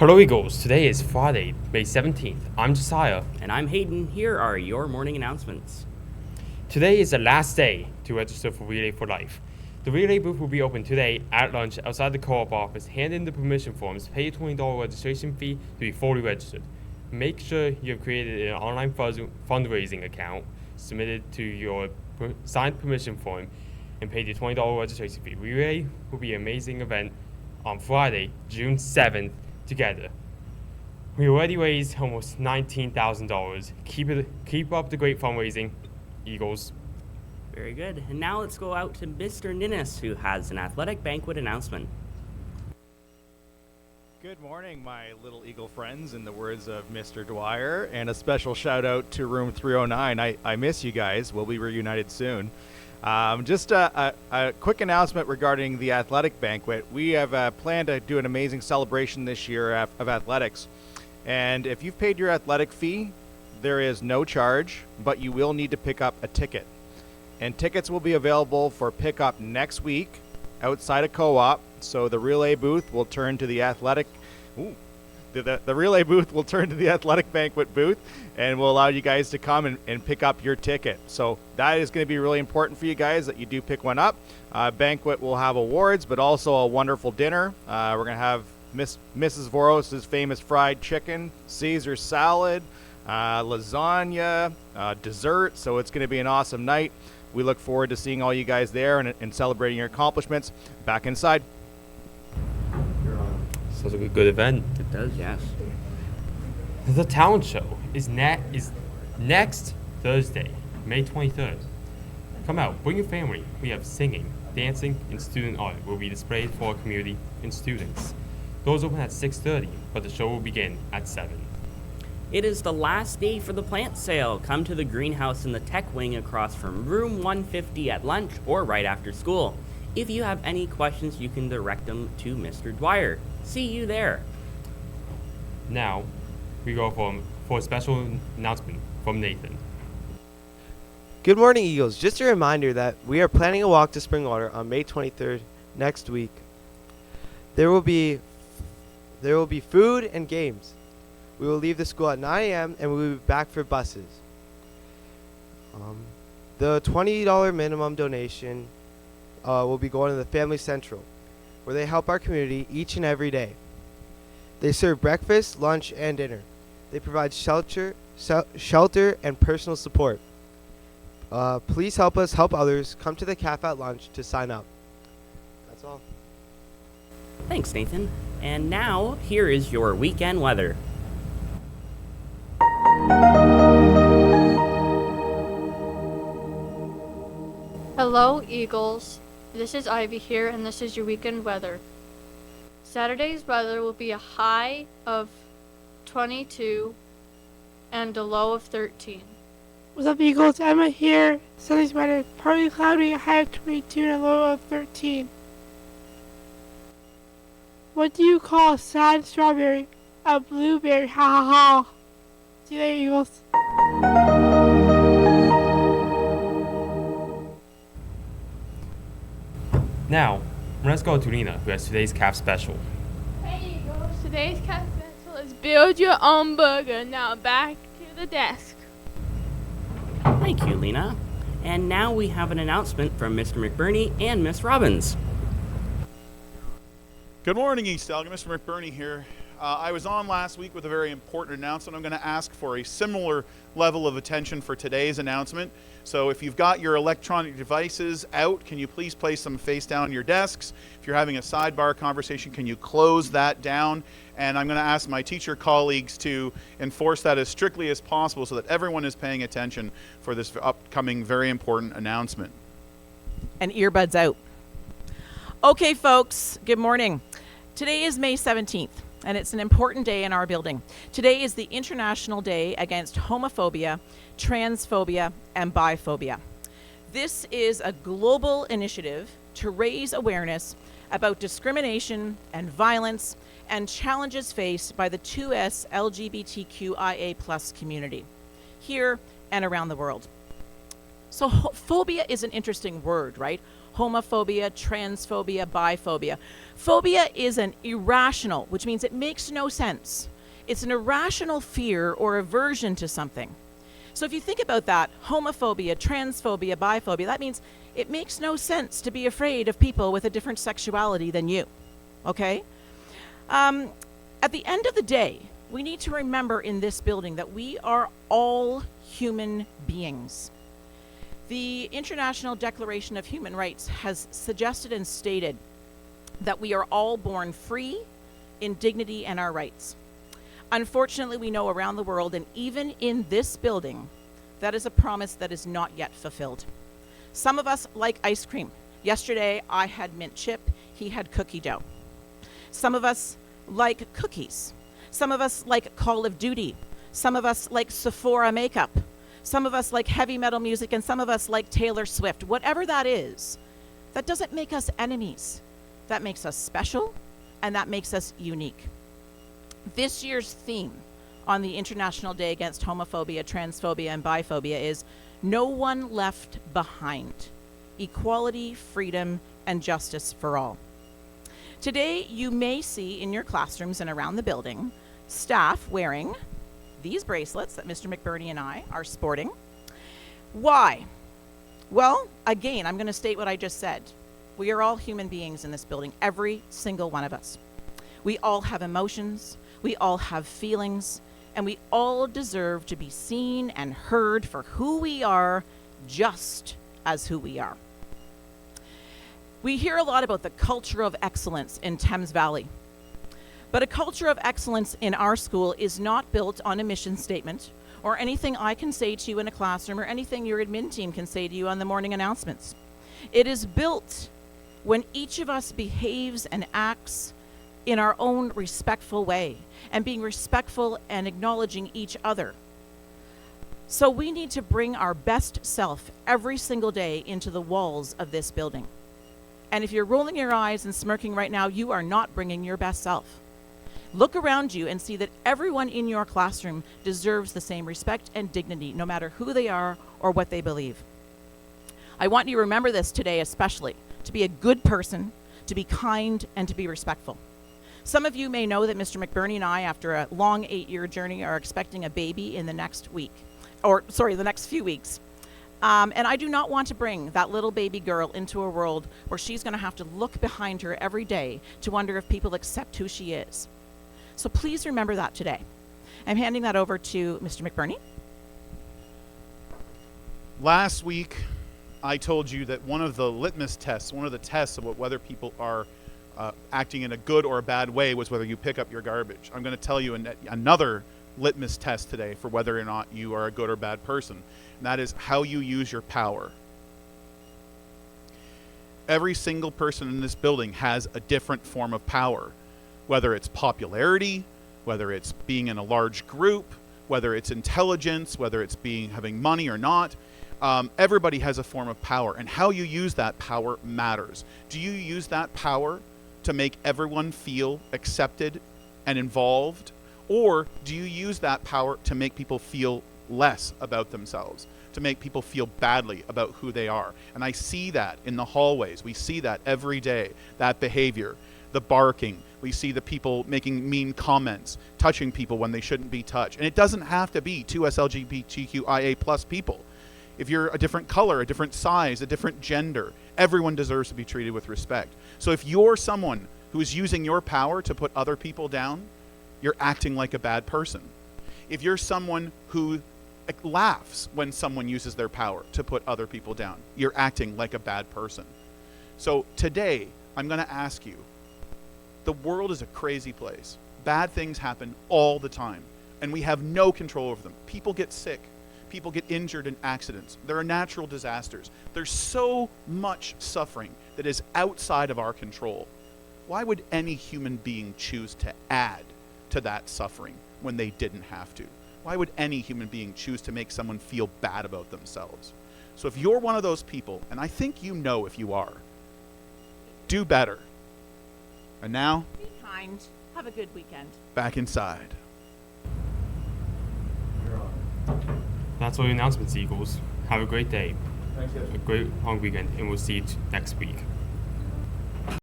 Hello Eagles, today is Friday, May 17th. I'm Josiah. And I'm Hayden. Here are your morning announcements. Today is the last day to register for Relay for Life. The Relay booth will be open today at lunch outside the co-op office. Hand in the permission forms, pay a $20 registration fee to be fully registered. Make sure you have created an online fundraising account, submitted to your signed permission form, and paid your $20 registration fee. Relay will be an amazing event on Friday, June 7th, together. We already raised almost $19,000. Keep up the great fundraising, Eagles. Very good. And now let's go out to Mr. Ninnis, who has an athletic banquet announcement. Good morning, my little Eagle friends, in the words of Mr. Dwyer, and a special shout out to Room 309. I miss you guys. We'll be reunited soon. Just a quick announcement regarding the athletic banquet. We have planned to do an amazing celebration this year of athletics. And if you've paid your athletic fee, there is no charge, but you will need to pick up a ticket. And tickets will be available for pickup next week outside of co-op. So the relay booth will turn to the athletic. The relay booth will turn to the athletic banquet booth and will allow you guys to come and pick up your ticket. So that is going to be really important for you guys that you do pick one up. Banquet will have awards, but also a wonderful dinner. We're going to have Mrs. Voros' famous fried chicken, Caesar salad, lasagna, dessert. So it's going to be an awesome night. We look forward to seeing all you guys there and celebrating your accomplishments. Back inside. Sounds like a good event. It does, yes. The talent show is next Thursday, May 23rd. Come out, bring your family. We have singing, dancing, and student art will be displayed for our community and students. Doors open at 6:30, but the show will begin at 7. It is the last day for the plant sale. Come to the greenhouse in the tech wing across from room 150 at lunch or right after school. If you have any questions, you can direct them to Mr. Dwyer. See you there. Now, we go for a special announcement from Nathan. Good morning, Eagles. Just a reminder that we are planning a walk to Springwater on May 23rd next week. There will be food and games. We will leave the school at 9 a.m. and we will be back for buses. The $20 minimum donation will be going to the Family Central, where they help our community each and every day. They serve breakfast, lunch, and dinner. They provide shelter and personal support. Please help us help others. Come to the cafe at lunch to sign up. That's all. Thanks, Nathan. And now, here is your weekend weather. Hello, Eagles. This is Ivy here, and this is your weekend weather. Saturday's weather will be a high of 22 and a low of 13. What's up, Eagles? Emma here. Sunday's weather, partly cloudy, a high of 22 and a low of 13. What do you call a sad strawberry? A blueberry, ha ha ha. See you later, Eagles. Now, let's go to Lena, who has today's CAF special. Hey, Eagles. Today's cat special is build your own burger. Now back to the desk. Thank you, Lena. And now we have an announcement from Mr. McBurney and Miss Robbins. Good morning, East Elgin. Mr. McBurney here. I was on last week with a very important announcement. I'm going to ask for a similar level of attention for today's announcement. So if you've got your electronic devices out, can you please place them face down on your desks? If you're having a sidebar conversation, can you close that down? And I'm going to ask my teacher colleagues to enforce that as strictly as possible so that everyone is paying attention for this upcoming very important announcement. And earbuds out. Okay, folks, good morning. Today is May 17th. And it's an important day in our building. Today is the International Day Against Homophobia, Transphobia, and Biphobia. This is a global initiative to raise awareness about discrimination and violence and challenges faced by the 2S LGBTQIA+ community, here and around the world. So phobia is an interesting word, right? homophobia, transphobia, biphobia. Phobia is an irrational, which means it makes no sense. It's an irrational fear or aversion to something. So if you think about that, homophobia, transphobia, biphobia, that means it makes no sense to be afraid of people with a different sexuality than you. Okay? At the end of the day, we need to remember in this building that we are all human beings. The International Declaration of Human Rights has suggested and stated that we are all born free in dignity and our rights. Unfortunately, we know around the world, and even in this building, that is a promise that is not yet fulfilled. Some of us like ice cream. Yesterday, I had mint chip. He had cookie dough. Some of us like cookies. Some of us like Call of Duty. Some of us like Sephora makeup. Some of us like heavy metal music, and some of us like Taylor Swift. Whatever that is, that doesn't make us enemies. That makes us special, and that makes us unique. This year's theme on the International Day Against Homophobia, Transphobia, and Biphobia is No One Left Behind. Equality, freedom, and justice for all. Today, you may see in your classrooms and around the building staff wearing these bracelets that Mr. McBurney and I are sporting. Why? Well, again, I'm going to state what I just said. We are all human beings in this building, every single one of us. We all have emotions, we all have feelings, and we all deserve to be seen and heard for who we are, just as who we are. We hear a lot about the culture of excellence in Thames Valley. But a culture of excellence in our school is not built on a mission statement or anything I can say to you in a classroom or anything your admin team can say to you on the morning announcements. It is built when each of us behaves and acts in our own respectful way and being respectful and acknowledging each other. So we need to bring our best self every single day into the walls of this building. And if you're rolling your eyes and smirking right now, you are not bringing your best self. Look around you and see that everyone in your classroom deserves the same respect and dignity, no matter who they are or what they believe. I want you to remember this today especially, to be a good person, to be kind, and to be respectful. Some of you may know that Mr. McBurney and I, after a long 8-year journey, are expecting a baby in the next few weeks. And I do not want to bring that little baby girl into a world where she's going to have to look behind her every day to wonder if people accept who she is. So please remember that today. I'm handing that over to Mr. McBurney. Last week, I told you that one of the litmus tests, one of the tests about whether people are acting in a good or a bad way was whether you pick up your garbage. I'm going to tell you another litmus test today for whether or not you are a good or bad person, and that is how you use your power. Every single person in this building has a different form of power, whether it's popularity, whether it's being in a large group, whether it's intelligence, whether it's having money or not. Everybody has a form of power, and how you use that power matters. Do you use that power to make everyone feel accepted and involved, or do you use that power to make people feel less about themselves, to make people feel badly about who they are? And I see that in the hallways. We see that every day, that behavior, the barking. We see the people making mean comments, touching people when they shouldn't be touched. And it doesn't have to be two LGBTQIA plus people. If you're a different color, a different size, a different gender, everyone deserves to be treated with respect. So if you're someone who is using your power to put other people down, you're acting like a bad person. If you're someone who laughs when someone uses their power to put other people down, you're acting like a bad person. So today, I'm going to ask you, the world is a crazy place. Bad things happen all the time, and we have no control over them. People get sick. People get injured in accidents. There are natural disasters. There's so much suffering that is outside of our control. Why would any human being choose to add to that suffering when they didn't have to? Why would any human being choose to make someone feel bad about themselves? So if you're one of those people, and I think you know if you are, do better. And now, Be kind. Have a good weekend. back inside. That's all the announcements, Eagles. Have a great day. Thanks, guys. a great long weekend, and we'll see you next week.